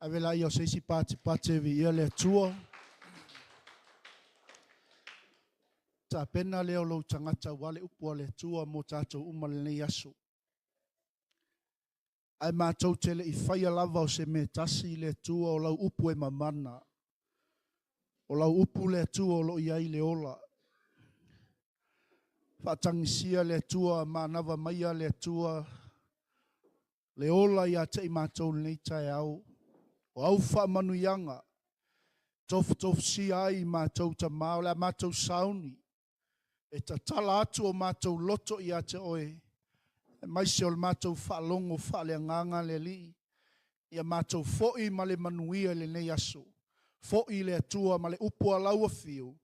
Avela ia se isi pate vi ia le atua. Ta pena leo lo tangata wale upua le atua mo tatou umale nei aso. Ai mātou tele I whaia lava o se me tasi le atua o lau upu e mamana. O lau upu le atua o lo iai le ola. Whaatangisia le atua mānawa maia le atua. Le ola ia te I mātou nei tai au. O au whaamanuianga. Tofu si ai mātou ta mao le mātou sauni. E ta tala atu o mātou loto ia te oe. E maise o le mātou whaalongo whaaleanganga le li. Ia mātou fo'i ma le manuia le nei aso. Fo'i le atua ma le upua laua fiu.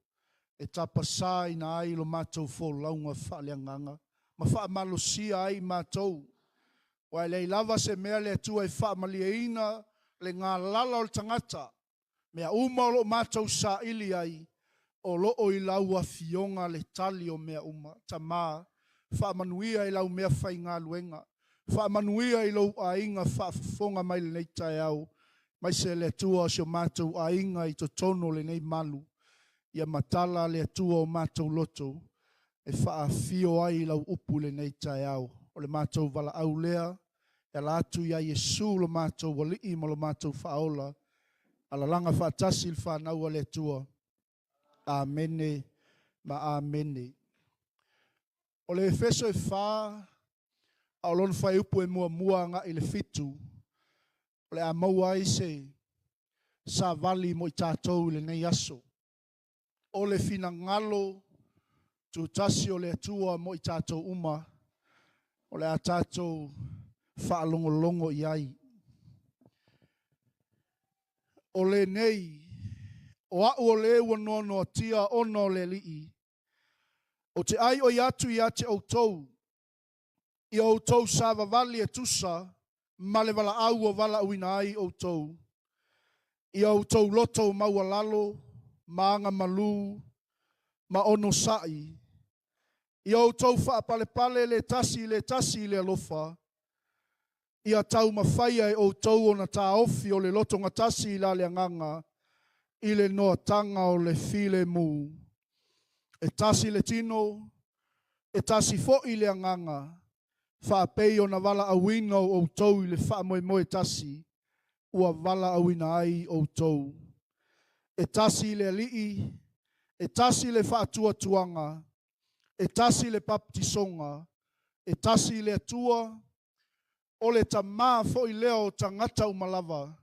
E ta pasai na ai lo mātou fo launga whaaleanganga. Ma whaamalo si ai mātou. Wai le lava se mea le atua e whaamaliaina le ngā lala o tangata. Mea uma o lo mātou sa ili ai. O lo o I laua fionga le tali o mea uma. Ta mā. Whaamanuia I lau mea whai ngā luenga. Whaamanuia I lau ainga whaafonga mai le nei tai au. Mai se le atua o sio mātou ainga I to tono le nei malu. Ia matala le atua o mātou loto. E whaafio ai lau upu le nei tai au. O le mātou wala au lea. E la atu ia Yesu lo mātou wali mo lo mātou whaola. Ala langa whaatasi il whanau le tua. Amene ma amene. O le Efeso e wha. Au lon whai upu e mua nga I le fitu. O le amaua I se. Sa vali mo I tātou le nei aso. O le fina ngalo. Tu tasi o le tua mo I tātou uma. O le a tātou whaalongolongo I ai. O le nei, o au o le wanono tia ono le lii. O te ai o iatu I ate o tou. I o tou sa vavali e tusa, ma le vala au o vala uina ai o tou. I o tou loto maua lalo, maanga malu, ma ono sai. I o tou whaapale pale le tasi le alofa. Ia tau mawhaia o tau o na tā ofi o le loto ngatasi I la le anganga. I le noa tanga o le file mu. E tasi le tino. E tasi fo I le anganga. Whaapei o na wala awina o tau I le whaamoe tasi. Ua wala awina ai o tau. E tasi le alii. E tasi le whaatua tuanga. E tasi le baptisonga. E tasi le atua. O le tamā fo I leo tangata umalava.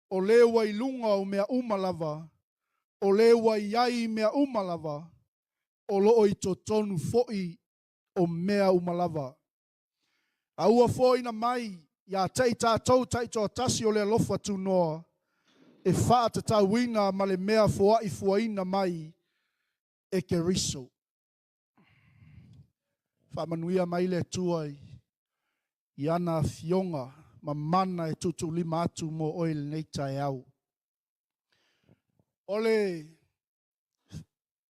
O lewa I lunga o mea umalava. O lewa I ai mea umalava. O loo I totonu fo I o mea umalava. Aua fo ina mai. Ia tei tātou taito tasi o le alofa tu noa. E wha tata wina ma le mea fo I fuaina mai. E ke riso. Wha manuia mai le tuai. Iana fionga ma mana e tutu lima atu mo oil nei tai au. Ole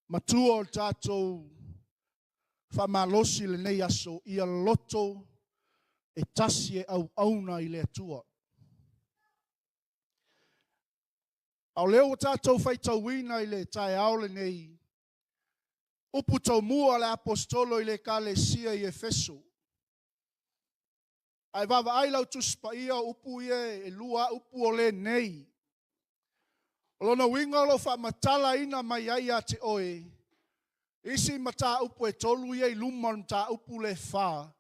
matua o tātou whamalosi le nei aso ia loto e tasi e auauna I le atua. Au leo o tātou whaitauina I le tai au le nei. Upu tau mua le apostolo I le 𝚗𝚙𝚎 I Efeso. Ai vava ai lau tuspa ia upu ie e lua upu o le nei. Lona winga lo wha matala ina mai ai a te oe. Isi mata upu e tolu ie I luman ta upu le wha.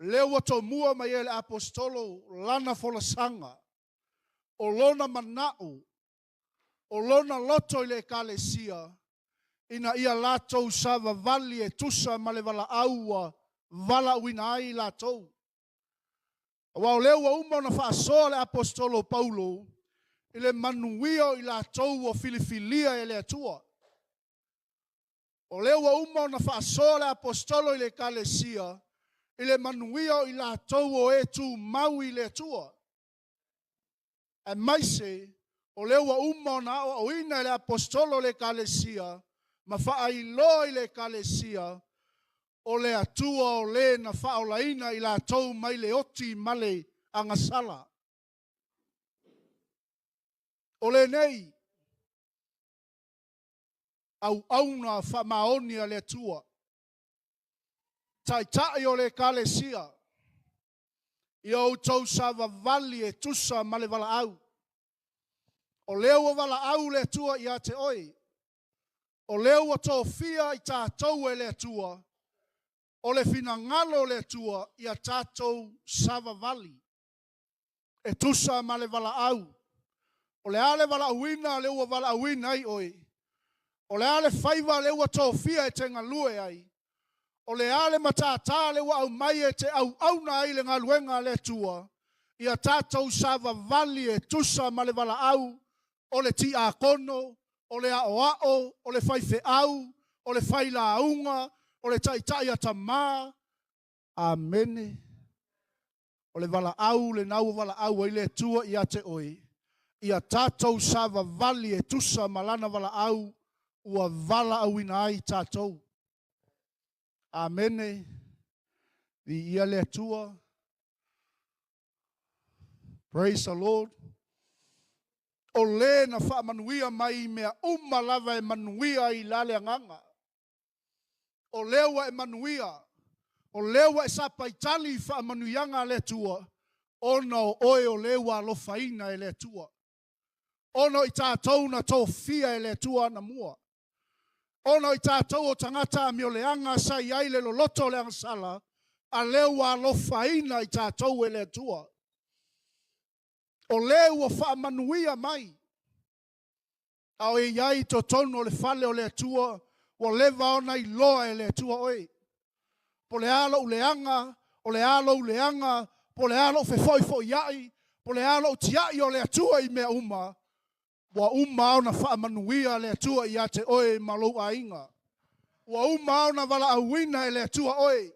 Leo to mua mai e le apostolo lana fola sanga. O lona manau. O lona loto I le 𝚗𝚙𝚎. Ina ia latou sava vali e tusa ma le vala aua. Vala wina ai latou. Wa leo wa uma na whaasoa le apostolo Paulo I le manuia I la tou o filifilia e le atua. O leo wa uma na whaasoa le apostolo I le 𝚗𝚙𝚎 I le manuia I la tou o e tu mau I le atua. E maise, o leo wa uma na o ina le apostolo le 𝚗𝚙𝚎 ma whaailoa I le 𝚗𝚙𝚎 o le atua o le na whaolaina I la tau mai le oti male angasala. O le nei, auauna whamaoni a le atua. Tai o le kalesia. I o tau sa vavali e tusa ma le vala au. O leo vala au le atua i a te oi. O leo a tō fia i tātou e le atua. O le finangalo le atua i a tātou sa vavali. E tusa ma le vala au. O le ale vala auina le ua vala auina ai oi. O le ale faiva le ua tō fia e te ngalue ai. O le ale matata le ua au mai e te auauna ai le ngaluenga le tua. I a tātou sa vavali e tusa ma le vala au. O le ti a kono, o le aoao, o le faife au, o le faila aunga, o le taitai a tamā. Amene. O le vala au, le nau vala au ai le tua i a te oi. I a tātou sa vavali e tusa malana vala au. Ua vala auina ai tātou. Amene. Vi ia le atua. Praise the Lord. O le na whaamanuia mai mea lava e manuia i lale anganga. O lewa e manuia. O lewa e sapaitali i whaamanuianga le atua. Ona o oe o lewa alofaina e le atua. Ona i tātou na tō fia e le atua na mua. Ona i tātou o tangata mi o leanga sa i aile lo loto leanga sala, a lewa alofaina i tātou e le atua. O lewa whaamanuia mai. Au e iai to tono le fale o le atua, o lewa ona i loa e le atua oi. Po le alo uleanga, o le alo uleanga, po le alo fefoi iai, po le alo tiai o le atua i mea uma. Wa uma ona whaamanuia le atua i ate oe malou a inga. Wa uma ona wala auina e le atua oe.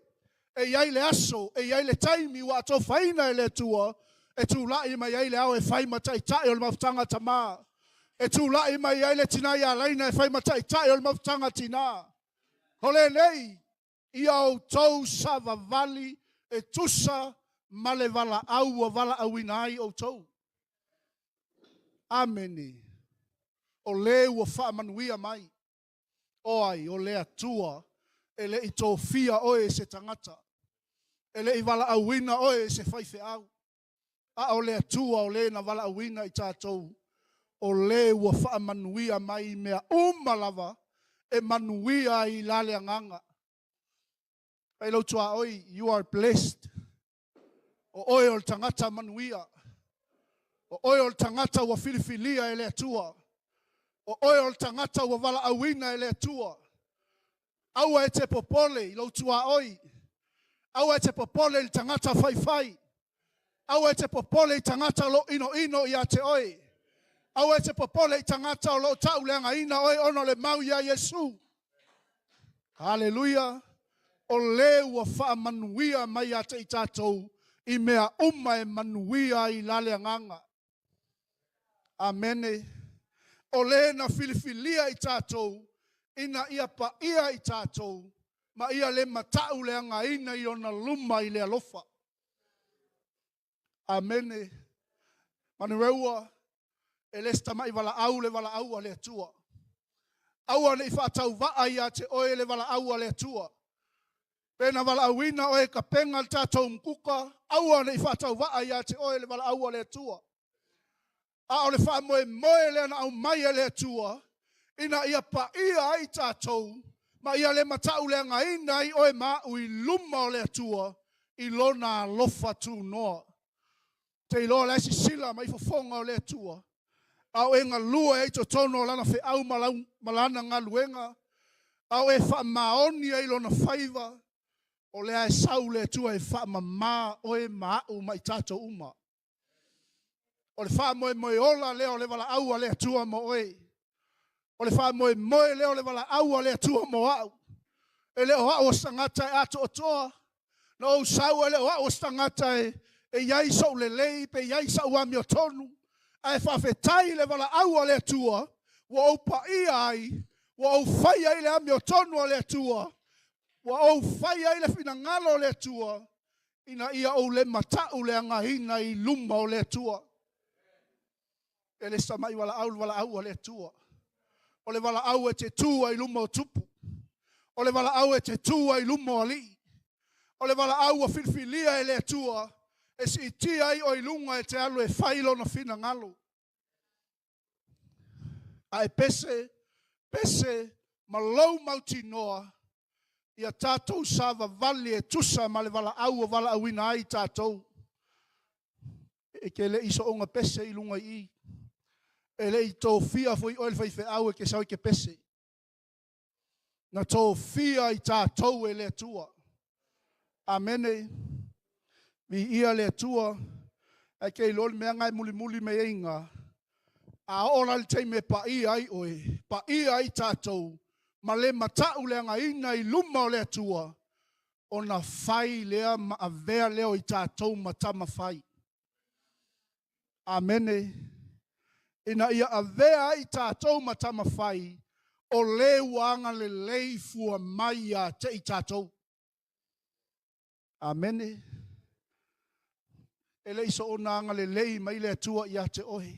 E iai le aso, e iai le taimi wa ato whaina e le atua. E tu lai mai iai le au e whai matai tai o le mafutanga tamā. E tu lai mai iai le tinai a laina e whai matai tai o le mafutanga tina. Hole nei, i au tau sa vavali e tusa ma le wala au a wala auina ai o tau. Ameni. O le ua whaamanuia mai. O ai, o le atua, e le i tō fia oe se tangata. E le i wala auina oe se whaife au. A o le atua o le na wala auina i tātou. O le ua whaamanuia mai mea umalava e manuia i lale anganga. Ei lau tua oi, you are blessed. O oe o le tangata manuia. O oe o le tangata ua filifilia e le atua. O oe o le tangata ua wala auina e le atua. Aua e te popole i lau tua oi. Aua e te popole i tangata whai. Aua e te popole i tangata lo ino i a te oi. Aua e te popole i tangata o lo tau leanga ina oi ono le mau ia Yesu. Hallelujah. O le ua whaamanuia mai a te i tātou i mea uma e manuia i lale anganga. Amene. O le na filifilia i tātou, ina ia pa ia i tātou, ma ia le matau leanga ina i ona luma i le alofa. Amene. Manu reua, e le stamai wala au a le atua. Aua ne i whaatau waa i a te oe le wala au a le atua. Pena wala auina oe ka penga le tātou mkuka, aua ne i whaatau waa i a te oe le wala au a le atua. A o le wha moe le ana au mai e le atua, ina ia pa ia ai tātou, ma ia le matau le anga ina i oe ma ui luma o le atua, i lona lofa tu noa. Te iloa le si sila ma i fofonga o le atua. Au e ngā lua e to tono lana whi au malana ngā luenga. Au e wha maoni e lona whaiva, o le ai sau le atua e wha mamā oe maau mai tātou uma. O le wha moe ola leo le wala au a le atua mo oe. O le wha moe leo le wala au a le atua mo au. E leo hao stangata e ato otoa. Na o sau e leo hao stangata e iai sau le lei pe iai sau ami o tonu. A e whawhetai le wala au a le atua. Wa au pa ia ai. Wa au whai ai le ami o tonu a le atua. Wa au whai ai le fina ngalo o le atua. Ina ia o le matau le angahina i luma o le atua. E le samai wala au le atua. O le wala au e te tua I luma o tupu. O le wala au e te tua I luma o li. O le wala au a filfilia e le atua. E si itia ai o ilunga e te alu e whailo na fina ngalo. A e pese malau mauti noa. Ia tātou sava vali e tusa ma le wala au o wala awina ai tātou. E ke le iso onga pese I lunga I. E le I tō fia fo I oil whaife au e ke sau I ke pese. Na tō fia I tātou e le atua. Amene. Vi ia le atua. E ke ilol mea ngai muli me inga. A ora le tei me pa I ai oe. Pa I ai tātou. Ma le matau le anga ina I luma o le atua. O na whai lea ma a vea leo I tātou matama whai. Amene. Ina ia a vea I tātou matama whai. O le wanga le leifua mai a te I tātou. Amene. Ele iso o nanga le lei mai le atua I a te ohe.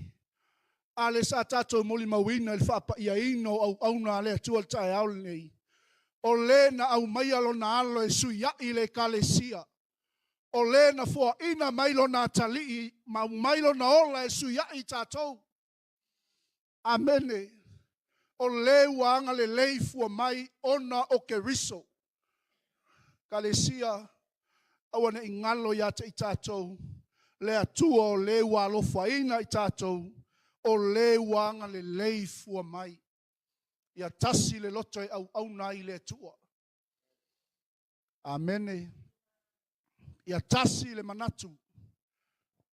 Ale sa tātou moli mawina il whapa ia ino au auna le atua le tae au nei. O le na au mai alo na alo e sui ai le 𝚟𝚑𝚍𝚎𝚘. O le na fua ina mailo na tali ma mailo na ola e sui ai tātou. Amene. O le wanga le lei fua mai ona o ke riso. 𝚟𝚑𝚍𝚎 awane ingalo ya te I tātou. Le atua o le walofa ina I tātou. O le wanga le lei fua mai. Ia tasi le loto e auauna I le atua. Amene. Ia tasi le manatu.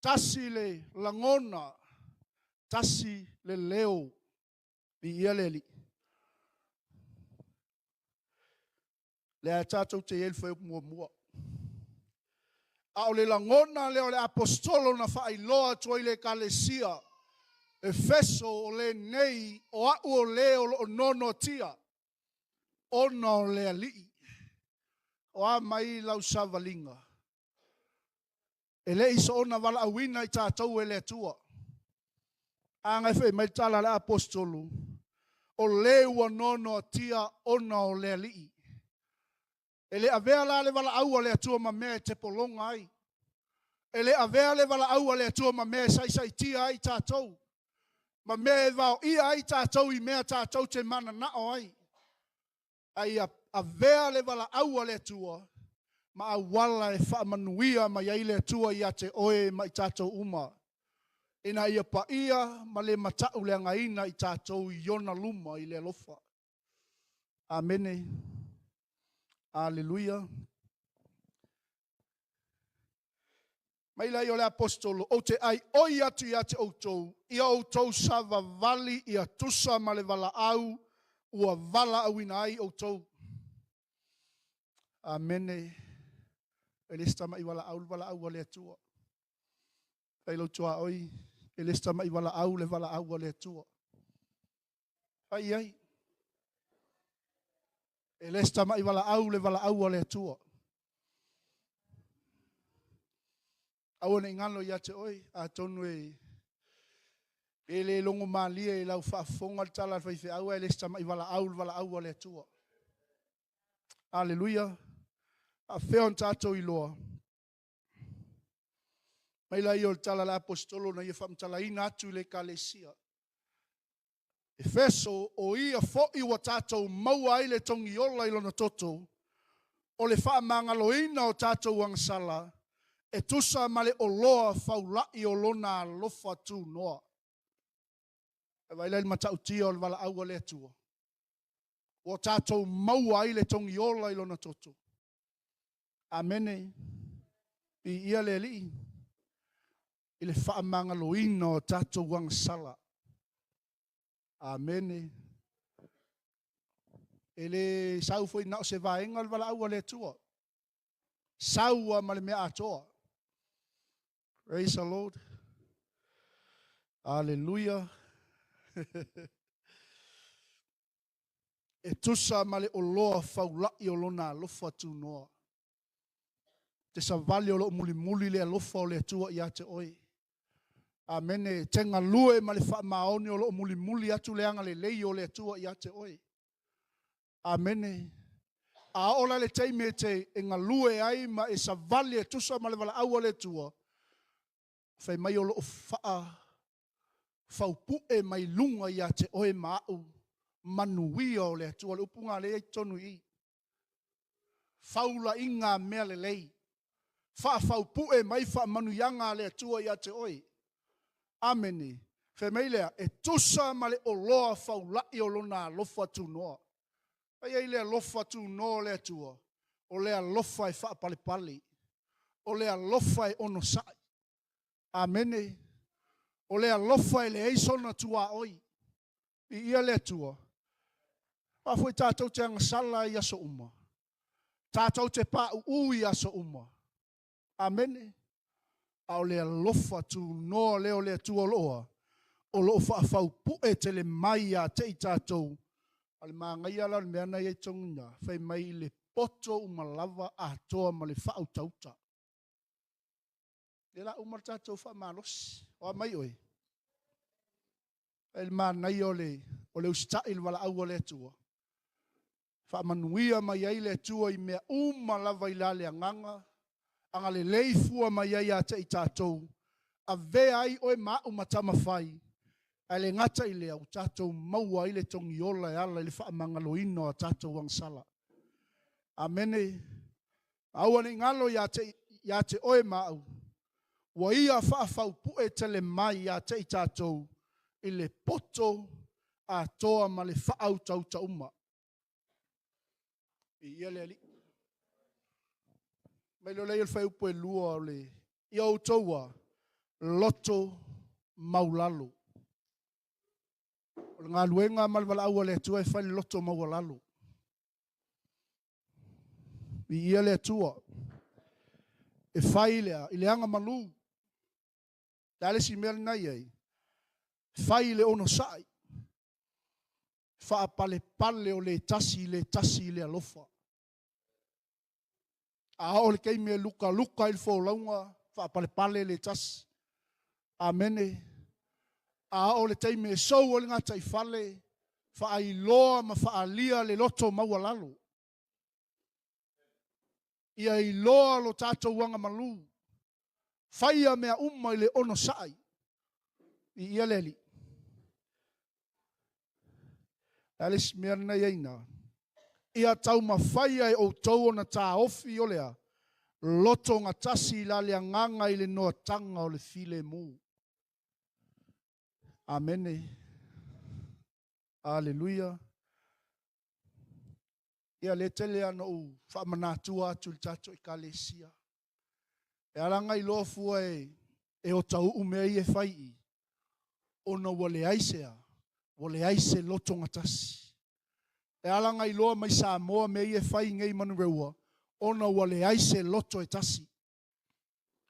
Tasi le langona. Tasi le leo. I ia le li. Le a tātou te elfa e mua. A o le langona le o le apostolo na whailoa tua I le 𝚗𝚑𝚎𝚘. Efeso o le nei o au o le o nono tia. Ona o le alii. O a mai lau savalinga. E le iso ona wala awina I tātou e le atua. Anga whai mai tala le apostolo. O le ua nono tia ona o le alii. E le avea la le wala au le atua ma mea te polonga ai. E le avea le wala au le atua ma mea sai tia ai tātou. Ma mea vau ia ai tātou I mea tātou te mana nao ai. Ai a vea le wala au le atua. Ma a wala e whaamanuia ma iai le atua I a te oe ma I tātou uma. Ina ia pa ia ma le matau le angaina I tātou I ona luma I le alofa. Amene. Aleluia. Mai lai o le apostolo, o te ai oi atu I a te outou, ia outou sava vali ia tusa ma le wala au, ua wala awina ai outou. Amene. Elesta ma I wala au le atua. Kailo tua oi, elesta ma I wala au le atua. Ai ai. Elesta ma I wala au le atua. Awane ngalo ia te oi, a tonu e le longo malia I lau whaafonga tala whaife aua e lesta mai wala au le atua. Aleluia. A whion tātou I loa. Mai lai o tala la apostolo na ia whamtala ina atu le 𝚗𝚑𝚎𝚘. Efeso o ia fo'i wa tātou maua ai le tongi ola I lona toto. O le whaamangaloina o tātou wangsala. E tusa male o loa whaulai o lona lofa tū noa. E wailai matau tia o le wala au le atua. O tātou maua ai le tongi ola I lona toto. Amene. I ia le li. I le whaamangaloina o tātou wangsala. Amene. E le sau foi nao se vaenga le wala au le atua. Saua ma le mea atoa. Praise the Lord. Hallelujah. E tusa ma le oloa whaulai o lona alofa tu noa. Te sa vali o lo muli le alofa o le atua I a te oi. Amene, tenga lue ma le whaamaoni o lo muli muli atu leanga le lei o le atua I ate oi. Amene. A ola le teime te e ngā lue ai ma e sa vali e tusa ma le wala aua le tua. Fai mai o lo whaupu e mai lunga I ate oi ma au manuia o le atua le upunga le e tonu I. Faula inga mea le lei. Whaupu e mai wha manuianga le atua I ate oi. Amene. Fai mai lea e tusa ma le oloa faulai o lona lofa tu noa. Ai ai lea lofa tu no lea tua. O lea lofa e wha pale pale. O lea lofa e ono sai. Amene. O lea lofa e le eisona tua oi. I ia lea tua. Pafoi tātou te angasala I aso uma. Tātou te pā ui aso uma. Amene. A o lea lofa tu no leo lea tua loa. O loo whaafau pue te le mai a te I tātou. Ale mangai ala me ana ye tonga fai mai le poto umalava a toa ma le whautauta. E la umarta tau wha malos. O mai oi. E manai o le ustai le wala au le atua. Wha manuia mai ai le atua I mea umalava I la le anganga. Anga le leifua mai ai a te I tātou. A ve ai oi ma umatama whai. Ale ngata I le au tātou maua I le tongi ola e ala I le whaamangalo ino a tātou wang sala. Amene. Awane ngalo ya te oe mau. Wa ia whaafau pue tele mai ya te I tātou I le poto a toa ma le whaau tauta uma. I ia le ali. Mai lo lei whai upo e lua o le ia o taua loto maulalo. O ngā luenga malwala aua le atua e whai loto maulalo. I ia le atua. E whai lea, I le anga malu. Dale si mea nai ai. Whai le ono sai. Wha pale pale o le tasi le alofa. A o le kei mea luka il fo launga. Wha pale pale le tasi. Amene. A o le teime sou o le ngata I whale. Wha I loa ma wha alia le loto maua lalo. Ia I loa lo tātou wanga malu. Whaia mea umma I le ono sai. I ia leli. Alis mea nei eina. Ia tau ma whaia o tau na tā ofi o lea. Loto ngā tasi la lea nganga I le noa tanga o le file mu. Amene. Aleluia. Ia le tele ana u whamanatua atu le tato I kalesia. E aranga I lofua e o tau umea I e whai I. Ona wale aisea. Wale aise loto ngatasi. E aranga I loa mai sa moa me I e whai ngei manu reua. Ona wale aise loto e tasi.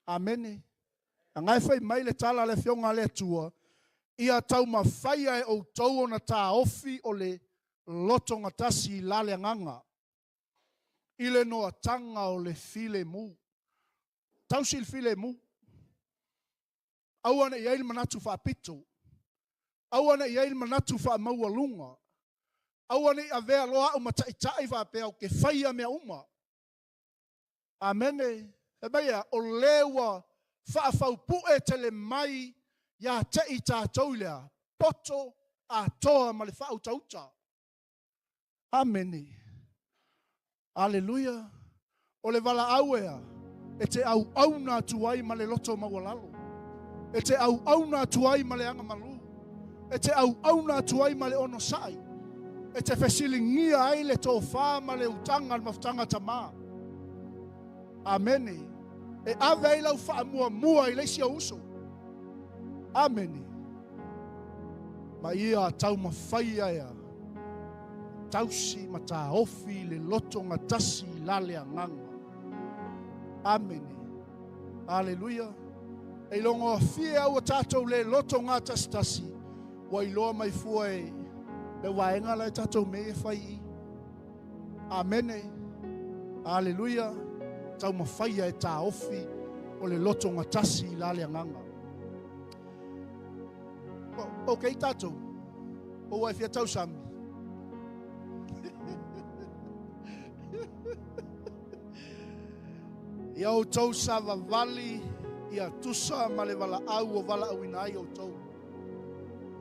Amene. Angai whai mai le tala le whionga le tua. Ia tau ma whaia e o tau ona tā ofi o le loto ngatasi la le nganga. I le noa tanga o le file mu. Tau si le file mu. Auana I aile manatu wha pito. Auana I aile manatu wha maua lunga. Auana I avea loa o mataitai wha pea o ke whaia mea uma. Amene. E meia o lewa whaafau pue tele mai ia te I tātou lea, poto a toa ma le whautauta. Amene. Aleluia. O le wala auea, e te auauna tuai ma le loto mawalalo. E te auauna tuai ma le anga malu. E te auauna tuai ma le ono sai. E te whesilingia ai le tō whā ma le utanga ma utanga tamā. Amene. E ave lau wha mua I leisi au uso. Amene. Ma ia tau ma whaia ea. Tausi ma tā ofi le loto ngā tasi lale a nganga. Amene. Aleluia. E longo a fia au a tātou le loto ngā tasi. Wa I loa mai fua e le waenga lai tātou me e whai I. Amene. Aleluia. Tau ma whaia e tā ofi o le loto ngā tasi lale a nganga. Okay, tātou. O ai fia tau sami. Ia o tau sa vavali, ia tusa ma le wala au o wala au ina ai o tau.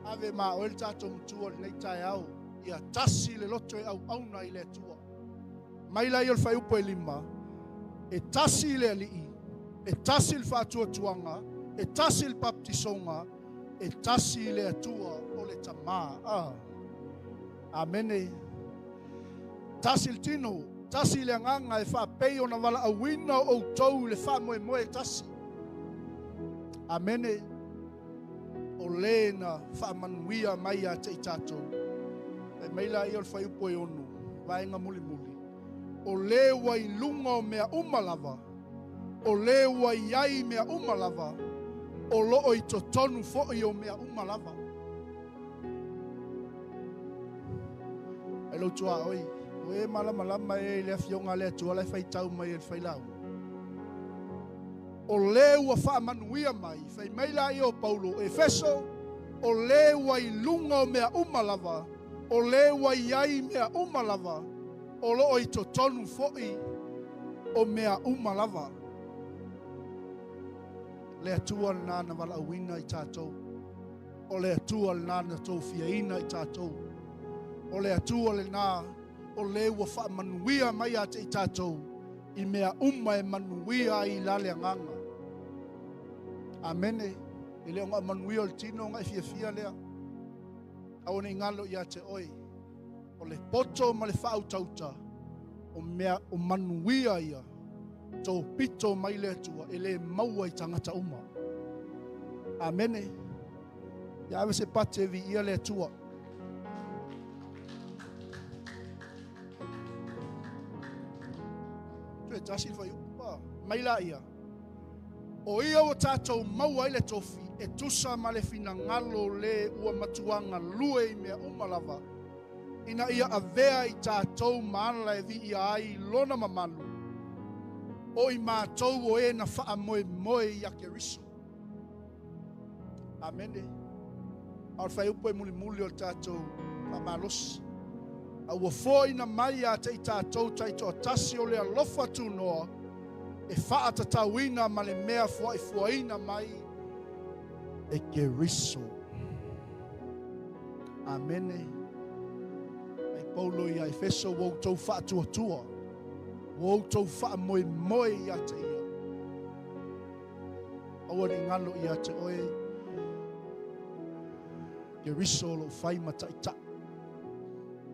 Ave ma o el tātou mutua nei tai au, ia tasi le loto e auauna i le atua. Maila i o le whai upo e lima, e tasi le alii, e tasi le whātua tuanga, e tasi le baptisonga, e tasi le atua o le tamā. Amene. Tasi le tino, tasi le nganga e whapei o na wala awina o tau le wha moe moe tasi. Amene. O le na wha manuia mai a te i tātou. E meila i o le whai upo e onu, waenga muli muli. O le wai lunga o mea umalava, o le wai ai mea umalava, o loo i totonu fo'i o mea umalava. E lo tua oi, o e malama e le afionga le atua le whai tau mai e le whai lau. O le ua wha manuia mai, whai meila i o Paulo, Efeso, o le wai lunga o mea umalava, o le wai ai mea umalava, o loo i totonu fo'i o mea umalava. Le atua le nana wala awina i tātou. O le atua le nana tau fiaina i tātou. O le atua le nā, o le ua wha manuia mai a te i tātou, i mea e manuia i lale anganga. Amene, i leo ngā manuia o le tino ngā fia lea. Aone i ngalo i a te oi. O le poto ma le whaau tauta, o mea o manuia ia, tō pito mai le atua, e le maua i tangata uma. Amene. Ia awe se pate vi ia le atua. Tue tasi whai upa, maila ia. O ia o tātou maua i le tofi, e tusa ma le fina ngalo le ua matuanga lue i mea umalava. Ina ia avea i tātou maana e vi ia ai lona mamalu. O i mātou o e na wha moe moe i ake riso. Amene. Au whai upo e muli muli o tātou pa malos. Au a fōi na mai a te i tātou taito a tasi o lea lofa tu noa. E wha ata tauina ma le mea fua i fuaina mai. E ke riso. Amene. Paulo i Efeso wau tau wha tua. Wau tau wha moe moe i a te ia. Awa ni ngalo i a te oe. Ke riso lo whai mata i ta.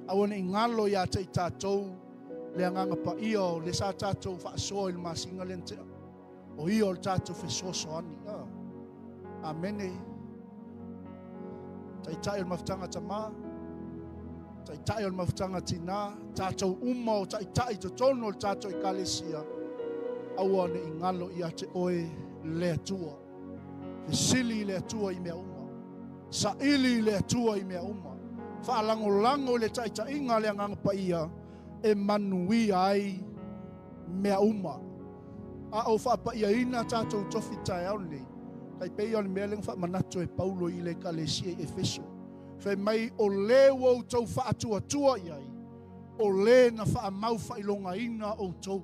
Awa ni ngalo i a te i tātou. Le anganga pa ia o le sa tātou wha soa il masinga lentea. O ia o le tātou whe soa ani. Amene. Tai tai il maftanga tamaa. Tai tai o le mafutanga tina, tātou uma o tai tai to tono o tātou i kalesia. Aua ne i ngalo i ate oe le atua. He sili le atua i mea uma. Sa ili le atua i mea uma. Whaalango le tai tai inga le anganga pa ia, e manui ai mea uma. A o wha pa ia ina tātou tofi tai au nei. Kai pei o le mea leng wha manato e Paulo i le kalesia i Efeso. Whai mai o le wau tau wha atua iai. O le na wha mau wha ilonga ina o tau.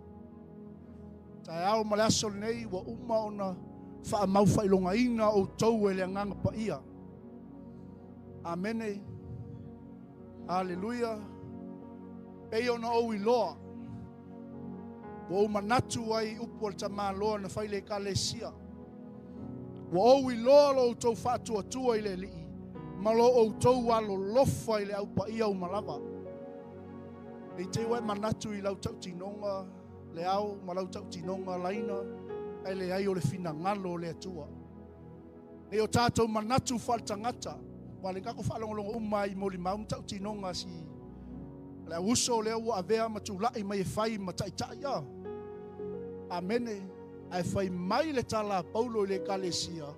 Tai ao male aso nei wa uma o na wha mau wha ilonga ina o tau e le anganga pa ia. Amene. Alleluia. Pei o na o iloa. Wa o manatu ai upo al tamā loa na whai le kalesia. Wa o iloa lo tau wha atua i le lii. Malo o tau alo lofa i le au pa ia o malava. E te wai manatu i lau tau tinonga, le au ma lau tau tinonga laina, ai le ai o le fina ngalo le atua. E o tātou manatu whaltangata, wale kako whalongolongo umai moli maum tau tinonga si le uso le au avea matulai mai e whai mataitai ia. Amene, ai whai mai le tala Paulo i le kalesia,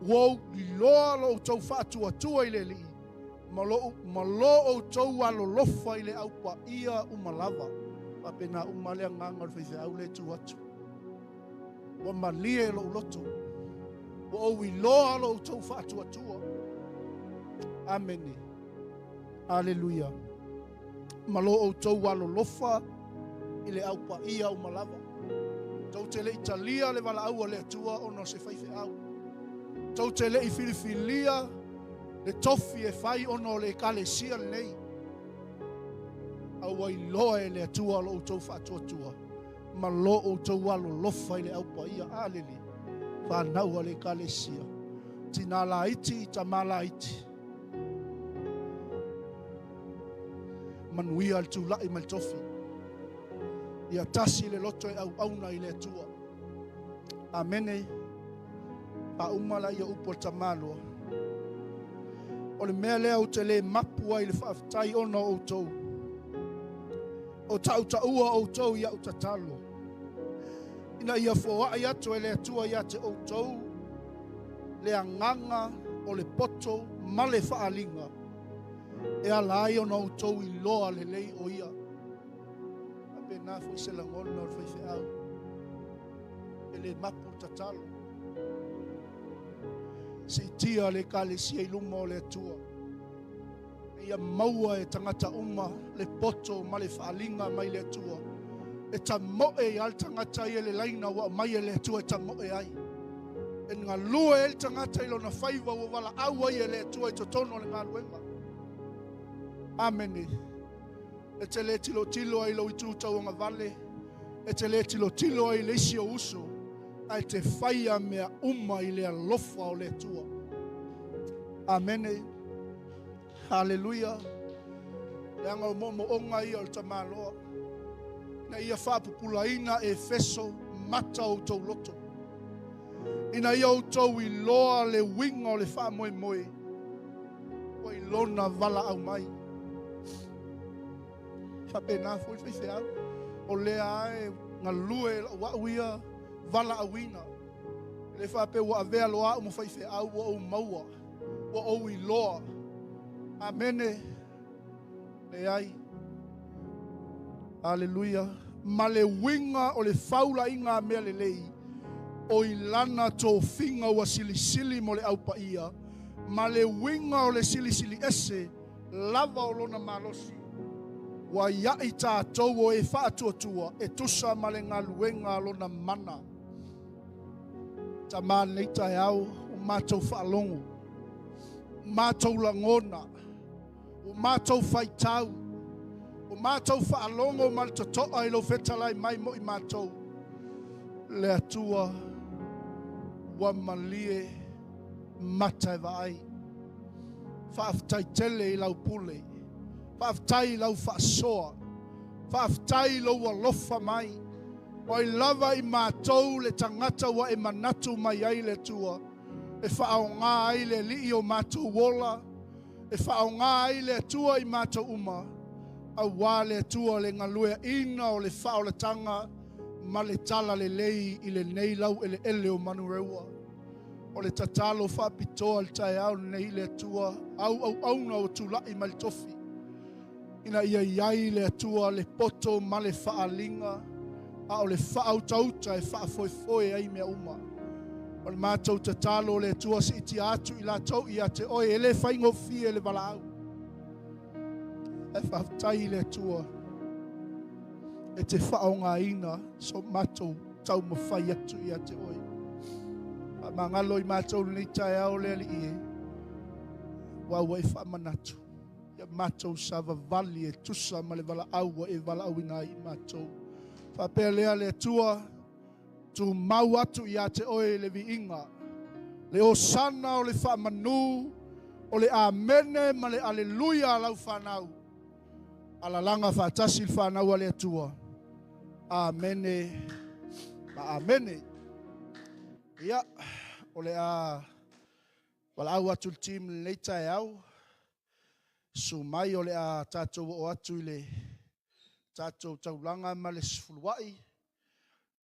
wau i loa lo tau whaatua i le li. Ma lo o tau alo lofa i le au pa ia umalava. Pa pena umalea nganga le whaiwhi au le tu atu. Wa malie lo loto. Wa o i loa lo tau whaatua. Amene. Hallelujah. Malo o tau walo lofa ile au pa ia o malava. Tau te le Italia le wala au le atua ono se faife au. Tau te le i Filifilia le tofi e fai ono le 𝚗𝚘𝚎 nei. Au ai loa e le atua lo tau whatua. Malo o tau walo lofa ile au pa ia alele. Whanau le 𝚗𝚘𝚎. Tina la iti, tamala iti. Manuia al tūlai mal tofi. Ia tasi le loto e auauna i le atua. Amene. Pa umala ia upo tamaloa. O le mea lea o te le mapua i le whaaftai ono o tau. O tau taua o tau ia utatalo. Ina ia foa ia to e le atua ia te o tau. Le anganga o le poto ma le whaalinga. E ala ai ona o tau i loa le lei o ia. Ape nā fwoi se langona o le whaife au. E le mapu tatalo. Se tia le 𝚗𝚘𝚎 i luma o le atua. E ia maua e tangata uma le poto ma le whaalinga mai le atua. E ta moe i al tangata i le laina wa mai le atua e ta moe ai. E ngā lua e tangata i lona whaiva o wala aua i le atua i totono le ngā luenga. Amene. E te le tilo ai lo i tūtau o ngā vale. E te le tilo ai le isi o uso. Ai te whaia mea uma i le alofa o le atua. Amene. Hallelujah. Le anga o momo onga i o le tamaloa. Na ia whapupulaina e Efeso mata o tau loto. Ina ia o tau i loa le winga o le wha moe moe. O i lona vala au mai. Whape nā fwoi whaife au. O lea ai ngā lue wa uia vala awina. Le whape wa avea loa o mo whaife au wa o maua. Wa o i loa. Amene. Le ai. Hallelujah. Ma le winga o le whaula inga mea le lei. O i lana tō whinga wa silisili mo le aupa ia. Ma le winga o le silisili ese. Lava o lona malosi. Wa iai tātou o e whaatuatua. E tusa ma le ngā luenga lona mana. Ta mā neita e au. O mātou whaalongo. O mātou langona. O mātou whaitau. O mātou whaalongo ma le totoa i lo whetalai mai mo i mātou. Le atua wa malie mata e vai. Whaaftai tele i lau pule. Whaaftai lau whaasoa. Whaaftai lau alofa mai. O i lava i mātou le tangata wa e manatu mai ai le atua. E whaonga ai le li o mātou wola. E whaonga ai le atua i mātou uma. A wale atua le ngalue ina o le whao le tanga ma le tala le lei i le nei lau ele o manu reua. O le tatalo whapitoa le tae au nei le atua auauna o tūlai ma le tofi. Ina ia iai le atua le poto ma le whaalinga a o le whaau tauta e whaafoefoe ai mea uma. O le mātou tatalo le atua si iti atu i la tau i ate oe ele whaingo fie le wala au. E whaftai le atua. E te whaonga ina so mātou tau mawhai atu i ate oi. A mangalo i mātou ni tae au le ali ie. Waua e whamanatu. Ia mātou sava vali e tusa ma le wala aua e wala awina i mātou. Whapea lea le atua. Tu mau atu i ate oi le vi inga. Le osana o le whamanu. O le amene ma le aleluia lau whanau. Ala langa whaatasi il whanau ale atua. Amene. Ma amene. Ia. O le a. Wala au atu team leita e au. Sumai o le a tātou o atu i le. Tātou taulanga ma le sifuluai.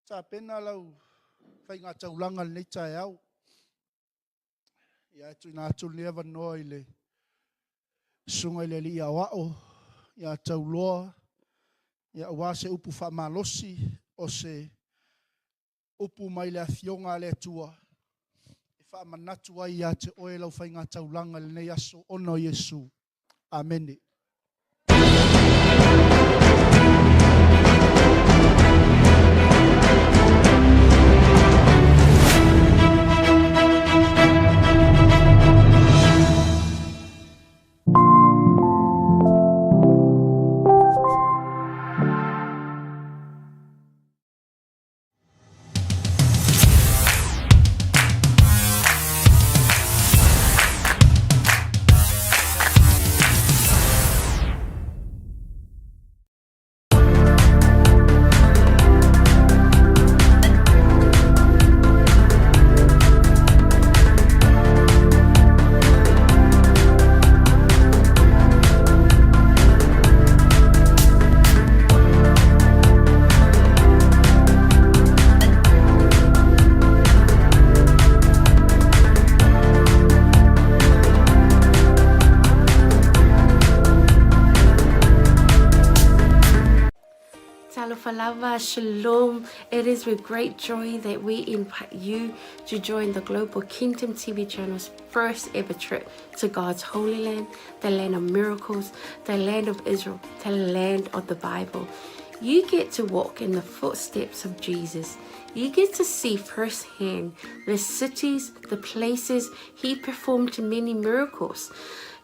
Tā pena lau. Whai ngā taulanga leita e au. Ia atu i nā atu lea wanoa i le. Sunga i le li a wao. Ia tauloa, ia wā se upu whamalosi o se upu mai le afionga le atua. E whaamanatu ai a te oe lau whainga taulanga le nei aso ono Yesu. Amen. Shalom. It is with great joy that we invite you to join the Global Kingdom TV channel's first ever trip to God's Holy Land, the land of miracles, the land of Israel, the land of the Bible. You get to walk in the footsteps of Jesus. You get to see firsthand the cities, the places he performed many miracles.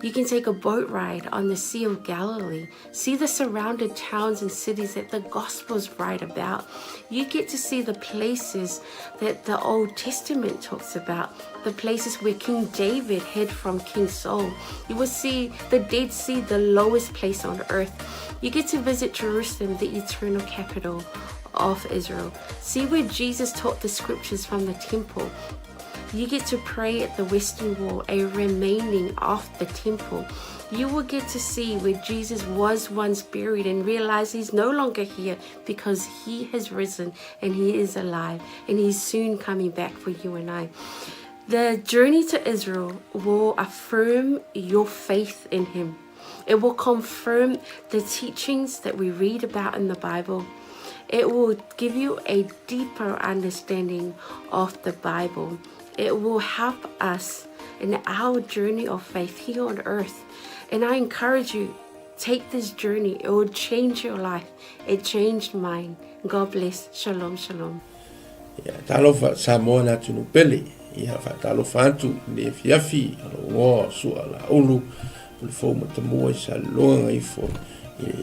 You can take a boat ride on the Sea of Galilee, see the surrounded towns and cities that the Gospels write about. You get to see the places that the Old Testament talks about, the places where King David hid from King Saul. You will see the Dead Sea, the lowest place on earth. You get to visit Jerusalem, the eternal capital of Israel. See where Jesus taught the scriptures from the temple. You get to pray at the Western Wall, a remaining of the temple. You will get to see where Jesus was once buried and realize he's no longer here because he has risen and he is alive and he's soon coming back for you and I. The journey to Israel will affirm your faith in him. It will confirm the teachings that we read about in the Bible. It will give you a deeper understanding of the Bible. It will help us in our journey of faith here on earth. And I encourage you, take this journey. It will change your life. It changed mine. God bless. Shalom, shalom. Talofa Samoa na tunu pele. Ia fa talofa antu le fiafi alo ngo su ala ulu. Le fo matamua sa longa i fo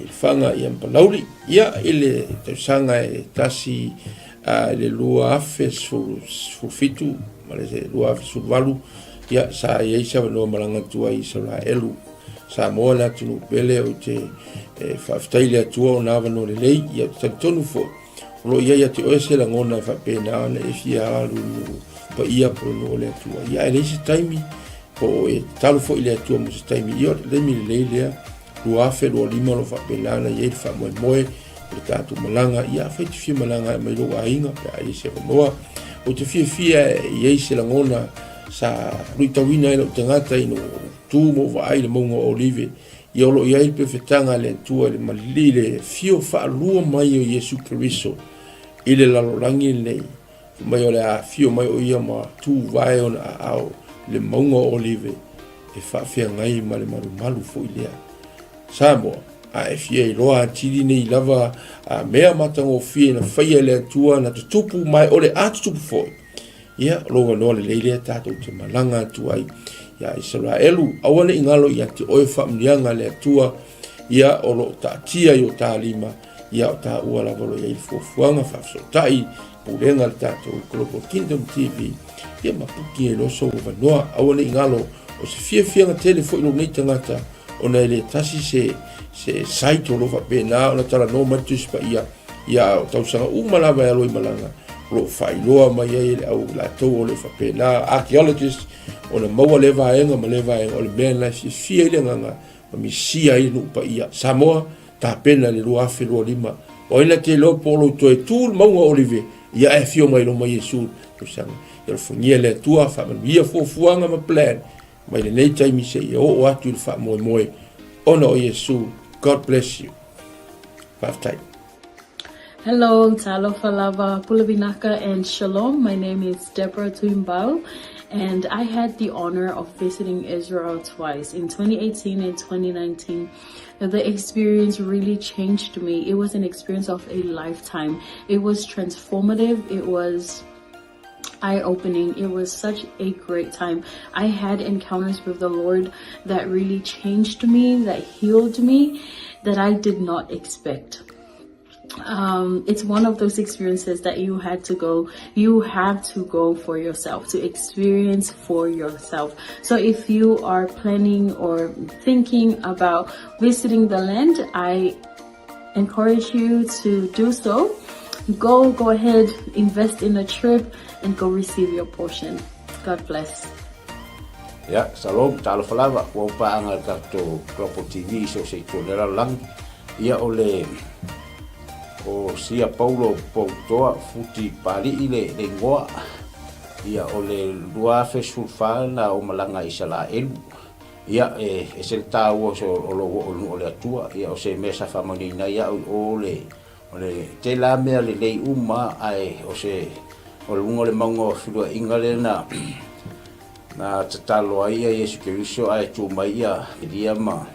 fanga i ampalauri. Ia ile tausanga e tasi le lua afe su fitu. Malese lua afe valu. Ia sa yeisa no malanga tua i 𝚟𝚑𝚍𝚎. Samoa na tunu pele o te whaftaile atua o nawa no le lei. Ia tonu fo. Lo ia te oese la ngona fa pena na e fia alu pa ia pro no le atua. Ia ele se taimi po e talo fo ile atua mo se taimi. Ia le mi le lea lua afe lo lima lo fa pena na ia fa moe le tatu malanga. Ia fa te fia malanga mai lo ainga pe ai se noa. O te fia ia se la ngona sa ruitawina ilo tangata ino tu mo va ai le monga olive. Ia lo ia pe fetanga le atua le malile fio fa lua mai o Yesu Kristo. Ile lalorangi nei mai o le a fio mai o ia ma tu vai on au le monga olive e fa fia ngai ma le maru fo ilea Samoa a e fia loa tiri nei lava a mea matango fia na faia le atua na tutupu mai o le atutupu fo ia loa no le leile tato te malanga tu ai ia 𝚟𝚑𝚍 awane ingalo ia te oe fa mlianga le atua ia o lo tatia yo talima ia o ta ua la valo ia fuanga fa so tai pulenga tato Global Kingdom TV ia mapuki e loso o vanoa awane ingalo o se fia telefo ilo nei tangata o na ele tasi se site o lo fa pena o na tala no matus pa ia o tausanga umalava ia loi malanga lo failoa mai ele au la to o le fa pena archaeologist o na maua leva enga o le mena fia ile nganga mi sia i no pa ia Samoa ta pena le lua afe lua lima o ina te lo polo to e tu maunga olive ia e fio mai lo mai Yesu to sang ia fungia le tua fa ia fuanga ma plan mai le nei taimi se ia o atu fa moe ono Yesu. God bless you. Five time. Hello, talofa lava pulavinaca and shalom. My name is Deborah 𝚗𝗓𝗏𝗏, And I had the honor of visiting Israel twice, in 2018 and 2019. The experience really changed me. It was an experience of a lifetime. It was transformative. It was eye-opening. It was such a great time. I had encounters with the Lord that really changed me, that healed me, that I did not expect. It's one of those experiences that you have to go for yourself, to experience for yourself. So if you are planning or thinking about visiting the land, I encourage you to do so. Go ahead, invest in a trip and go receive your portion. God bless. Ya, salam, talo falava, wa paanga tato Global TV so se tolera lang. Ia ole o sia Paulo Poutoa futi pali ile le ngoa. Ia ole lua fesulfa na o malanga 𝚟𝚑𝚍𝚎. Ia e se tau so ole atua, ia o se mesa famanina ia ole te la mea le uma ai o se o le mango filua ingale na tatalo ai Yesu Keriso ai tu mai ia dia ma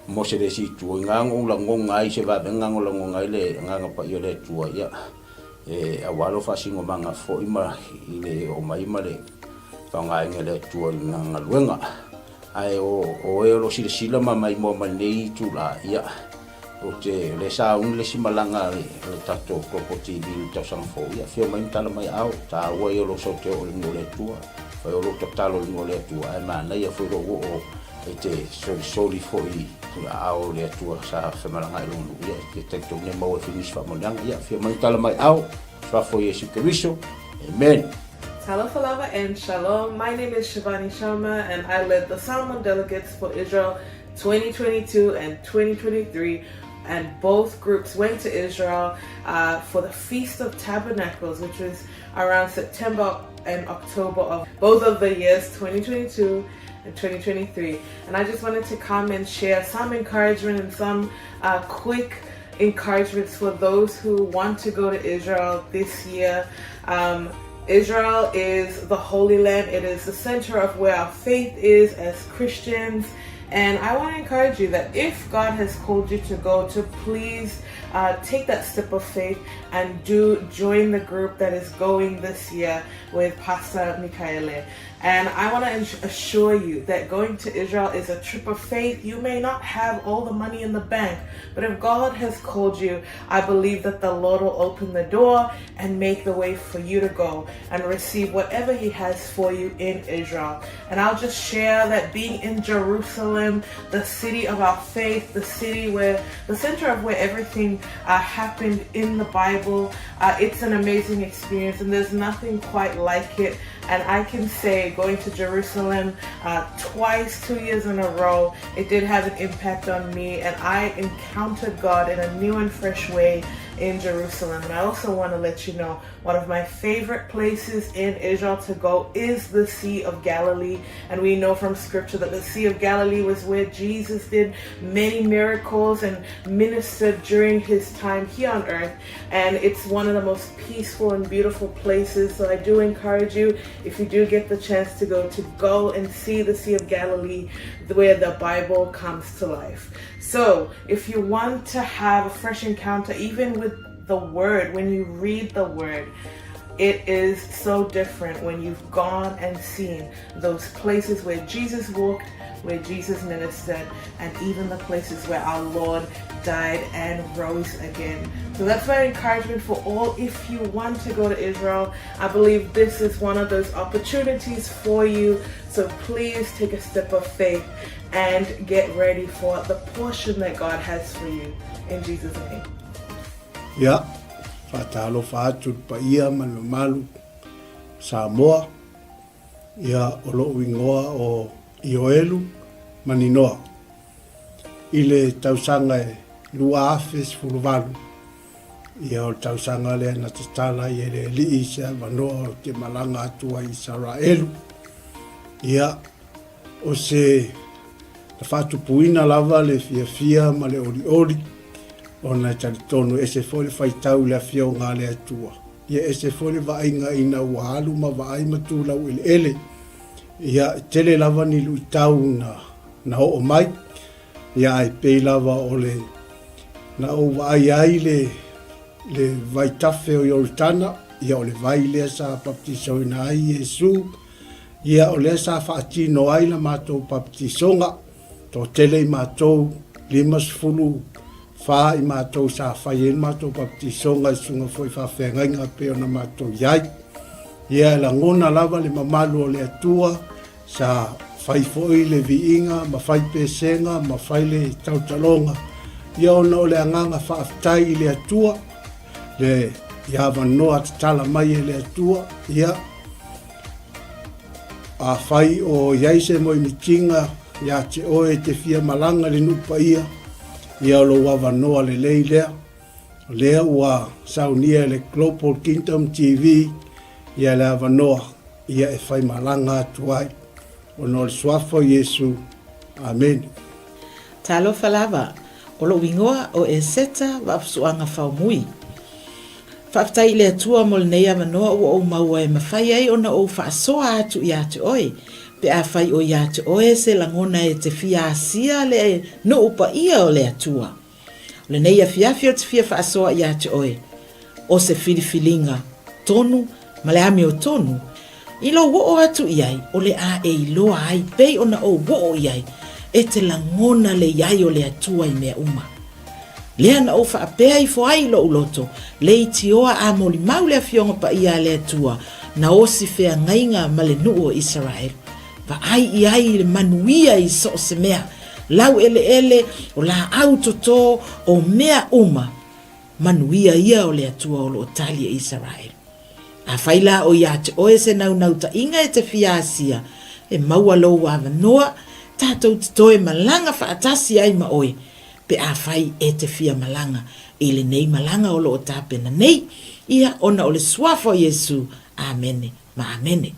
mo se le si tu ngango la ngonga ai se va ngango la ngonga ile nganga pa yo le tu ia awalo fa singo manga fo ima ile o mai male fa ngai ngele tu nganga luenga ai o lo sila mai mo manei tu la ia o te le sa le simalanga le tato Global TV ta sang fo ia fio mai tala mai au ta wa yo lo so te o le tua fa yo lo talo le tua ai ma na ia fo o te soli fo i au le tua sa simalanga lo ia te te ne mo finish fa mo ia fio mai tala mai au fa fo Yesu Keriso. Amen. Talafalava and Shalom. My name is Shivani Sharma and I led the Salmon Delegates for Israel 2022 and 2023. And both groups went to Israel for the Feast of Tabernacles, which was around September and October of both of the years 2022 and 2023. And I just wanted to come and share some encouragement and some quick encouragements for those who want to go to Israel this year. Israel is the Holy Land. It is the center of where our faith is as Christians. And I want to encourage you that if God has called you to go, to please take that step of faith and join the group that is going this year with Pastor Mikaele. And I want to assure you that going to Israel is a trip of faith. You may not have all the money in the bank, but if God has called you, I believe that the Lord will open the door and make the way for you to go and receive whatever He has for you in Israel. And I'll just share that being in Jerusalem, the city of our faith, the city where the center of where everything happened in the Bible, it's an amazing experience, and there's nothing quite like it. And I can say, going to Jerusalem twice, 2 years in a row, it did have an impact on me, and I encountered God in a new and fresh way in Jerusalem. And I also want to let you know, one of my favorite places in Israel to go is the Sea of Galilee. And we know from scripture that the Sea of Galilee was where Jesus did many miracles and ministered during His time here on earth. And it's one of the most peaceful and beautiful places. So I do encourage you, if you do get the chance to go and see the Sea of Galilee, where the Bible comes to life. So if you want to have a fresh encounter, even with the Word, when you read the Word, it is so different when you've gone and seen those places where Jesus walked, where Jesus ministered, and even the places where our Lord died and rose again. So that's my encouragement for all. If you want to go to Israel, I believe this is one of those opportunities for you. So please take a step of faith and get ready for the portion that God has for you. In Jesus' name. Ya, fatalo fatu pa ia malu Samoa. Ya olo wingoa o ioelu maninoa. Ile tausanga lua afes fuluvalu. Ia o tausanga le na tatala ia le liisa manoa te malanga atua 𝚟𝚑𝚍𝚘. Ia o se fatu puina lava le fia ma le ori. Ona talitonu ese foli faitau le afia o ngale atua. ia e se fole vaaiga ina ua alu ma vaai matulau ele ia tele lava ni lui tau na o mai ia e pei lava o na o vaai ai le vai tafe o Iortana ia o le vai lea sa baptisoina ai Iesu ia o lea sa faatino ai la matou baptisonga to tele i matou 50 fa i matou sa fai e matou baptisonga i sunga foi faafeagaiga pe ona matou iai ia la ngona lava le mamalu o le atua sa fai foi le viinga ma fai pesenga ma fai le tautalonga ia ona o le agaga faafetai i le atua le ia vanoa tatala mai e le atua ia a fai o iai se mo i mitinga ia te oe te fia malanga le nupa ia lo wa vanoa le lei lea ua saunia le Global Kingdom TV ia le vanoa ia e fai malanga atu ai o no le swafo Yesu amen. Talo falava o lo wingoa o e seta wa fsuanga faumui Whaftai le atua mo le nei avanoa ua o maua e mawhai ai ona o whaasoa atu i atu oe. Pe a whai o i atu oe se langona e te fia asia le no upa ia o le atua. Le nei a fiafio te fia whaasoa i atu oe. O se filifilinga tonu, ma le ame o tonu. I lo wo o atu iai o le a e iloa ai pei ona o wo o iai e te langona le iai o le atua i mea uma. Lea na o whaapea i foai lo uloto, le i tioa a moli maule a fionga pa ia le atua, na o si fea ngainga ma le nuu o Israel. Va ai i ai le manuia i so se mea, lau ele o la autoto o mea uma, manuia ia o le atua o lo tali e Israel. A whaila o ia te oe se nau ta inga e te fia asia, e maua lo wa vanoa, tātou te toe malanga whaatasi ai ma oe, pe a fai e te fia malanga, e le nei malanga o lo o tāpena nei, ia ona o le swafo Yesu, amene, ma amene.